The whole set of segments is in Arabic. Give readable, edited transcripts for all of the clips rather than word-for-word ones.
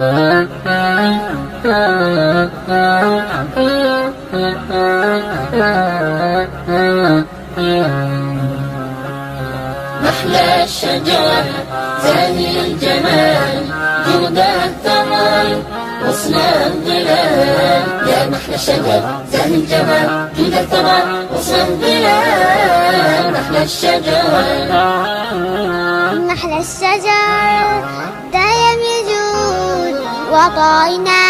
محلى الشجر زاهي الجمال جودها الثمر غصن الظلال. يا محلى الشجر زاهي الجمال جودها الثمر غصن الظلال. محلى الشجر محلى الشجر دايم يجود وطاينا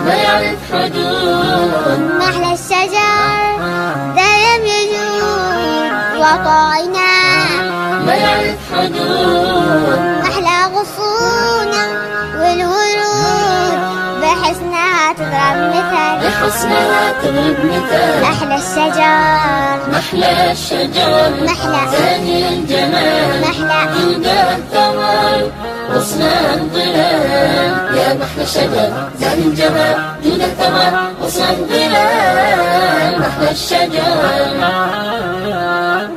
ما يعرف حدود. محلى الشجر دايم يجود وطاينا ما يعرف حدود. محلى غصونة والورود بحسنها تضرب مثل بحسنها تضرب مثال. محلى الشجر محلى الشجر محلى زاهي الجمال محلى جودها الثمر غصن الظلال. يا محلى الشجر زاهي الجمال جودها الثمر غصن الظلال. محلى الشجر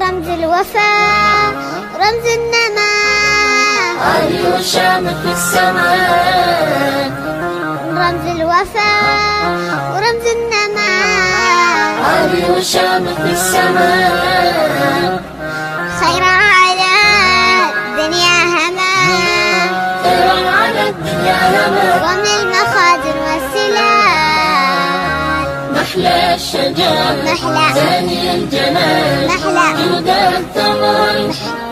رمز الوفاء رمز النماء علي وشامخ في السماء. رمز الوفاء ورمز النماء علي وشامخ في السماء. خير على الدنيا هما خير على الدنيا هما ومن المخازن والسلال. محلى الشجر محلى زاهي الجمال محلى جودها الثمر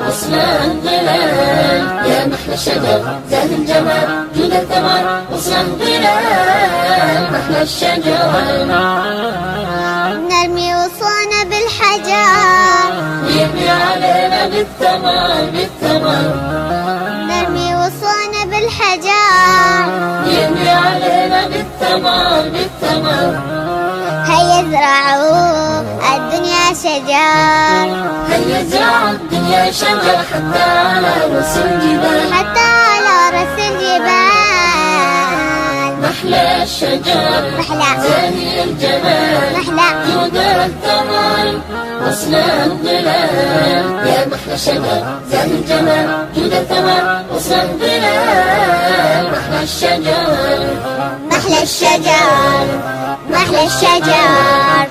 غصن الظلال. يا محلى الشجر زاهي الجمال جودها الثمر غصن الظلال. محلى الشجر نرمي وصونا بالحجر يبني علينا بالثمر بالثمر. نرمي وصونا بالحجر يبني علينا بالثمر بالثمر. هيا ازرعوا الدنيا شجر هيا زرع الدنيا شجر حتى على رأس الجبال. حتى على رأس الجبال. محلى الشجر محلى زاهي الجمال محلى جودها الثمر غصن الظلال. يا محلى الشجر زاهي الجمال جودها الثمر غصن الظلال. محلى الشجر محلى الشجر محلى الشجر